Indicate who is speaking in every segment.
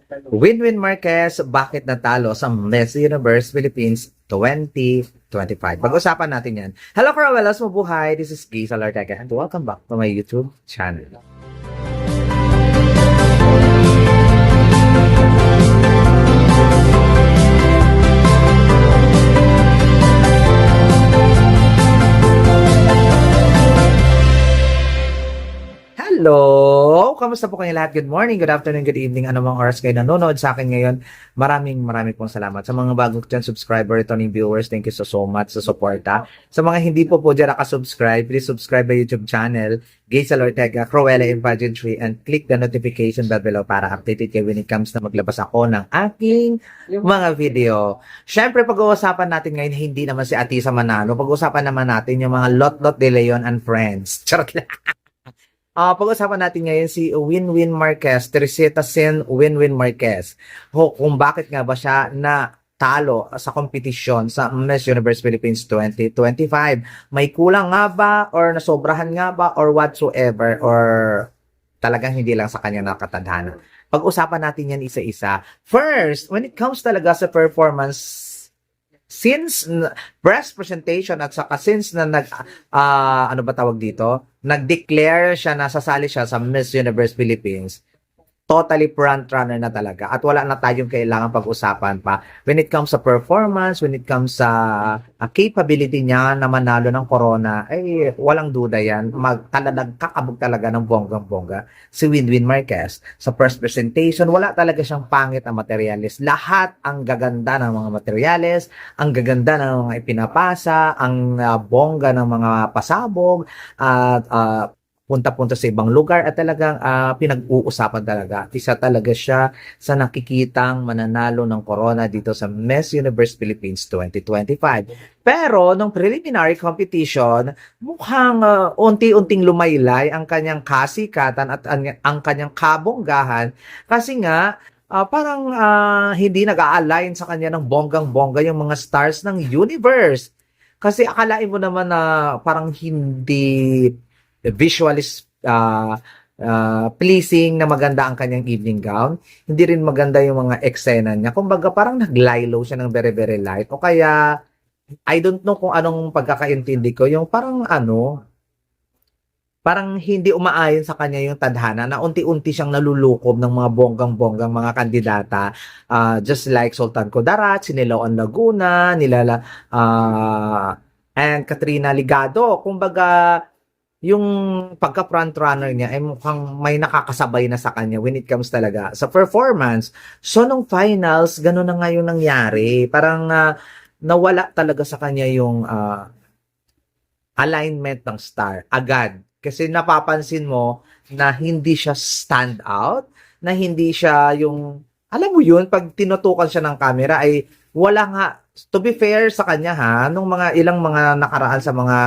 Speaker 1: Winwin Marquez, bakit natalo sa Miss Universe Philippines 2025? Pag-usapan natin yan. Hello, Carawelas, mabuhay. This is Gay Salarteca and welcome back to my YouTube channel. Hello! Kamusta po kayo lahat? Good morning, good afternoon, good evening. Anumang oras kayo nanonood sa akin ngayon. Maraming pong salamat. Sa mga bagong dyan subscriber, returning viewers, thank you so much sa suporta. Sa mga hindi po dyan nakasubscribe, please subscribe my YouTube channel, Gay Salarteca, Cruella in Pageantry, and click the notification bell below para updated kayo when it comes na maglabas ako ng aking mga video. Siyempre, pag-uusapan natin ngayon, hindi naman si Atisa Manalo. Pag-uusapan naman natin yung mga Lot de Leon and Friends. Charot lang. Pag-usapan natin ngayon si Winwin Marquez, Teresita Sen Winwin Marquez. Kung bakit nga ba siya na talo sa kompetisyon sa Miss Universe Philippines 2025. May kulang nga ba or nasobrahan nga ba or whatsoever or talagang hindi lang sa kanya nakatadhana. Pag-usapan natin yan isa-isa. First, when it comes talaga sa performance, since breast presentation at saka since na ano ba tawag dito? Nag-declare siya na sasali siya sa Miss Universe Philippines, totally front runner na talaga at wala na tayong kailangan pag-usapan pa when it comes sa performance, when it comes sa capability niya na manalo ng corona, ay walang duda yan, kakabog talaga ng bonggang-bongga si Winwin Marquez. Sa first presentation, wala talaga siyang pangit na materyales, lahat ang gaganda ng mga materyales, ang gaganda ng mga ipinapasa, ang bongga ng mga pasabog at punta-punta sa ibang lugar at talagang pinag-uusapan talaga. Isa talaga siya sa nakikitang mananalo ng corona dito sa Miss Universe Philippines 2025. Pero nung preliminary competition, mukhang unti-unting lumaylay ang kanyang kasikatan at ang kanyang kabonggahan kasi nga parang hindi nag-a-align sa kanya ng bonggang-bongga yung mga stars ng universe. Kasi akalain mo naman na parang hindi visually pleasing na maganda ang kanyang evening gown. Hindi rin maganda yung mga eksena niya. Kumbaga parang nag-lie low siya ng very very light. O kaya I don't know kung anong pagkakaintindi ko. Yung parang parang hindi umaayon sa kanya yung tadhana na unti-unti siyang nalulukob ng mga bonggang-bonggang mga kandidata. Just like Sultan Kudarat, si Niloan Laguna, and Katrina Ligado. Kumbaga yung pagka-front runner niya ay mukhang may nakakasabay na sa kanya when it comes talaga sa performance. So, nung finals, gano'n na nga yung nangyari. Parang nawala talaga sa kanya yung alignment ng star agad. Kasi napapansin mo na hindi siya stand out, na hindi siya yung, alam mo yun, pag tinutukan siya ng camera ay wala nga. To be fair sa kanya nung mga ilang mga nakaraan sa mga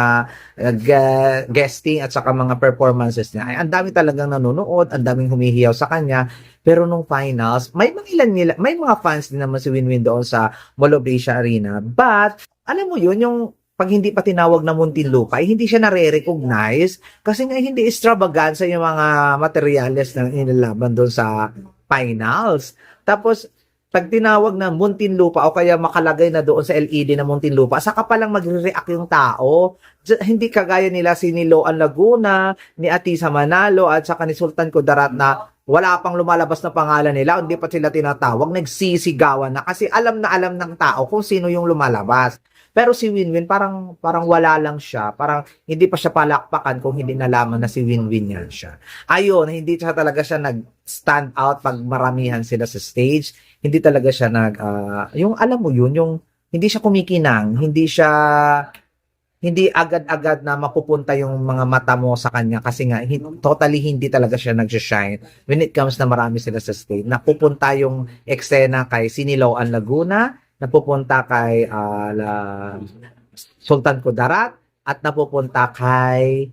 Speaker 1: guesting at saka mga performances niya, ay ang dami talagang nanonood, ang daming humihiyaw sa kanya. Pero nung finals, may mga fans din naman si Winwin doon sa Mall of Asia Arena. But, alam mo yun, yung pag hindi pa tinawag na Muntinlupa, ay hindi siya nare-recognize kasi nga hindi extravaganza yung mga materyales na inalaban doon sa finals. Tapos, pag tinawag na Muntinlupa o kaya makalagay na doon sa LED na Muntinlupa, saka pa lang magre-react yung tao. Hindi kagaya nila si Niloan Laguna, ni Atisa Manalo at saka ni Sultan Kudarat na wala pang lumalabas na pangalan nila, hindi pa sila tinatawag, nagsisigawan na kasi alam na alam ng tao kung sino yung lumalabas. Pero si Winwin parang wala lang siya, parang hindi pa siya palakpakan kung hindi nalaman na si Winwin yan siya. Ayun, hindi siya talaga siya nag-stand out pag maramihan sila sa stage. Hindi talaga siya yung alam mo yun, yung hindi siya kumikinang, hindi agad-agad na mapupunta yung mga mata mo sa kanya kasi nga totally hindi talaga siya nag-shine when it comes na marami sila sa stage. Napupunta yung eksena kay Siniloan Laguna, napupunta kay Sultan Kudarat at napupunta kay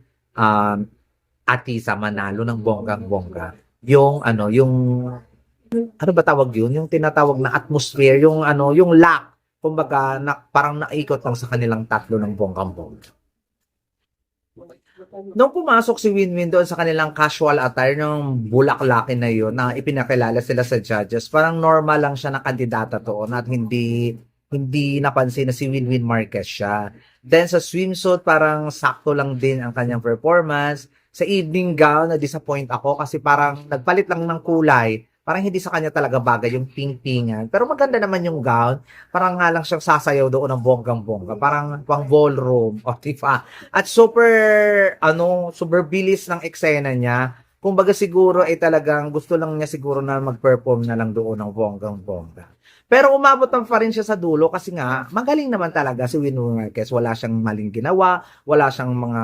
Speaker 1: Atisa Manalo ng bonggang-bongga. Yung ano ba tawag yun? Yung tinatawag na atmosphere, yung lock. Kumbaga, parang naikot lang sa kanilang tatlo ng bonggang-bongga. Nung pumasok si Winwin doon sa kanilang casual attire ng bulaklakin na yun, na ipinakilala sila sa judges, parang normal lang siya na kandidata doon at hindi napansin na si Winwin Marquez siya. Then sa swimsuit, parang sakto lang din ang kanyang performance. Sa evening gown, na-disappoint ako kasi parang nagpalit lang ng kulay. Parang hindi sa kanya talaga bagay yung pink-pingan. Pero maganda naman yung gown. Parang nga lang siyang sasayaw doon ng bonggang-bongga. Parang pang ballroom. O, diba? At super bilis ng eksena niya. Kumbaga siguro ay talagang gusto lang niya siguro na mag-perform na lang doon ng bonggang-bongga. Pero umabot pa rin siya sa dulo kasi nga magaling naman talaga si Winnie Marquez. Wala siyang maling ginawa, wala siyang mga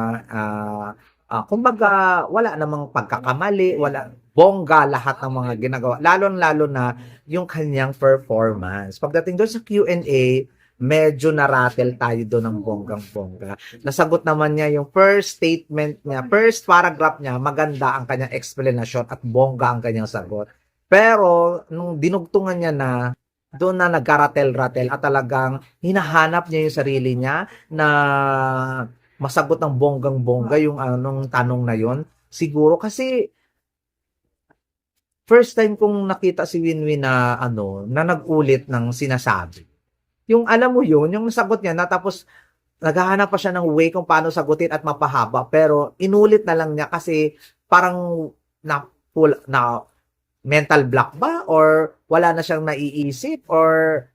Speaker 1: kumbaga wala namang pagkakamali, wala bongga lahat ng mga ginagawa. Lalo-lalo na yung kanyang performance. Pagdating doon sa Q&A, medyo naratel tayo doon ng bonggang-bongga. Nasagot naman niya yung first statement niya, first paragraph niya, maganda ang kanyang explanation at bongga ang kanyang sagot. Pero, nung dinugtungan niya na, doon na nagkaratel-ratel at talagang hinahanap niya yung sarili niya na masagot ng bonggang-bongga yung anong tanong na yon. Siguro kasi first time kong nakita si Winwin na na nag-ulit ng sinasabi. Yung alam mo yun, yung nasagot niya na tapos naghahanap pa siya ng way kung paano sagutin at mapahaba pero inulit na lang niya kasi parang na mental block ba or wala na siyang naiisip or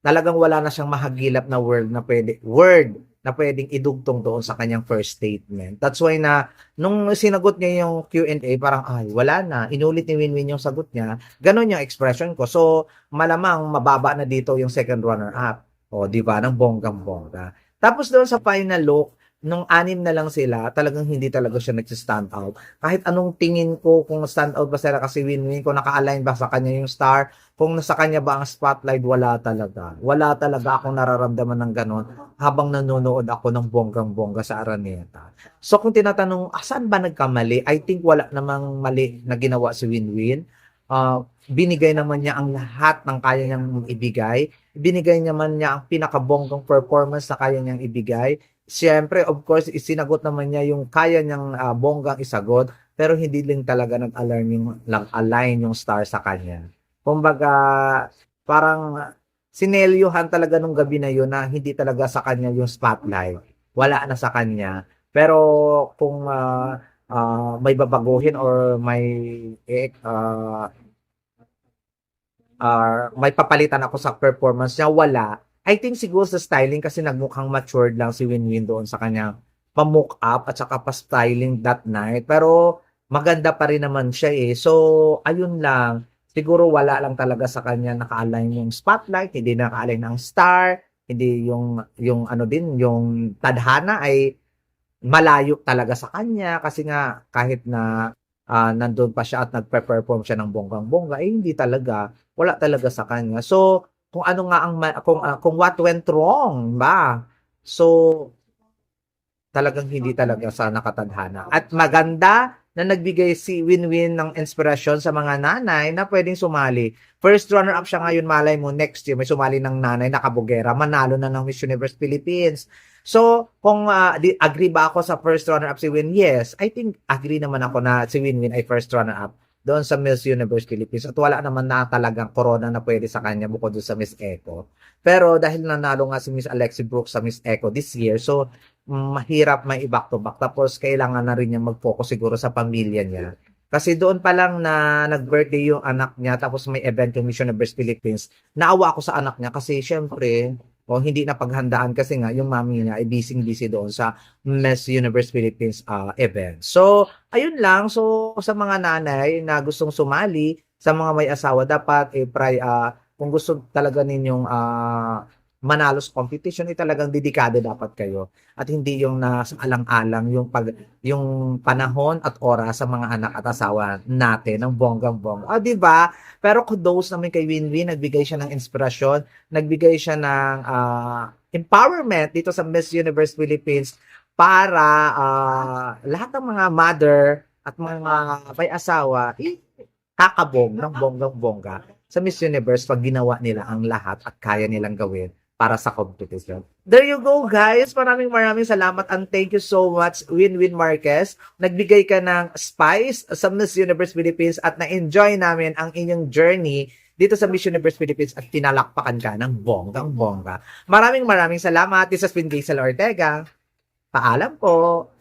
Speaker 1: talagang wala na siyang mahagilap na word na pwedeng idugtong doon sa kanyang first statement. That's why na nung sinagot niya yung Q&A parang ay wala na, inulit ni Winwin yung sagot niya. Ganon yung expression ko. So malamang mababa na dito yung second runner up. O di ba ng bonggang-bongga. Tapos doon sa final look nung 6 na lang sila, talagang hindi talaga siya nagsi-stand out. Kahit anong tingin ko kung stand out ba sila kasi Winwin, kung naka-align ba sa kanya yung star, kung nasa kanya ba ang spotlight, wala talaga. Wala talaga akong nararamdaman ng ganon habang nanonood ako ng bonggang-bongga sa Araneta. So kung tinatanong, saan ba nagkamali? I think wala namang mali na ginawa si Winwin. Binigay naman niya ang lahat ng kaya niyang ibigay. Binigay naman niya ang pinakabonggang performance na kaya niyang ibigay. Siyempre, of course, isinagot naman niya yung kaya niyang bonggang isagot, pero hindi din talaga nag-align yung star sa kanya. Kumbaga, parang sinelyuhan talaga nung gabi na yun na hindi talaga sa kanya yung spotlight. Wala na sa kanya. Pero kung may babaguhin or may papalitan ako sa performance niya, wala. I think siguro sa styling kasi nagmukhang matured lang si Winwin doon sa kanya pa-mock up at saka pa-styling that night. Pero maganda pa rin naman siya eh. So, ayun lang. Siguro wala lang talaga sa kanya naka-align yung spotlight, hindi naka-align ang star, hindi yung ano din, yung tadhana ay malayo talaga sa kanya kasi nga kahit na nandun pa siya at nagpe-perform siya ng bonggang-bongga, eh hindi talaga, wala talaga sa kanya. So, kung ano nga kung what went wrong ba? So, talagang hindi talaga sa nakatadhana. At maganda na nagbigay si Winwin ng inspirasyon sa mga nanay na pwedeng sumali. First runner-up siya ngayon, malay mo, next year may sumali ng nanay na kabugera, manalo na ng Miss Universe Philippines. So, kung agree ba ako sa first runner-up si Win? Yes, I think agree naman ako na si Winwin ay first runner-up doon sa Miss Universe Philippines at wala naman na talagang corona na pwede sa kanya bukod doon sa Miss Echo. Pero dahil nanalo nga si Miss Alexi Brooks sa Miss Echo this year, so mahirap may back to back. Tapos kailangan na rin niya mag-focus siguro sa pamilya niya. Kasi doon pa lang na nag-birthday yung anak niya tapos may event yung Miss Universe Philippines, naawa ako sa anak niya kasi syempre hindi na paghandaan kasi nga yung mami niya ay busy doon sa Miss Universe Philippines event. So, ayun lang. So, sa mga nanay na gustong sumali, sa mga may asawa, dapat kung gusto talaga ninyong manalo sa competition, talagang dedikado dapat kayo. At hindi yung nasa alang-alang yung panahon at oras sa mga anak at asawa natin ng bonggang-bongga. Di ba? Pero kudos naman kay Winwin, nagbigay siya ng inspirasyon, nagbigay siya ng empowerment dito sa Miss Universe Philippines para lahat ng mga mother at mga may asawa kakabog ng bonggang-bongga sa Miss Universe pag ginawa nila ang lahat at kaya nilang gawin para sa competition. There you go, guys. Maraming salamat and thank you so much, Winwin Marquez. Nagbigay ka ng spice sa Miss Universe Philippines at na-enjoy namin ang inyong journey dito sa Miss Universe Philippines at tinalakpakan ka ng bonggang-bongga. Maraming salamat. This has been Gaisel Ortega. Paalam po.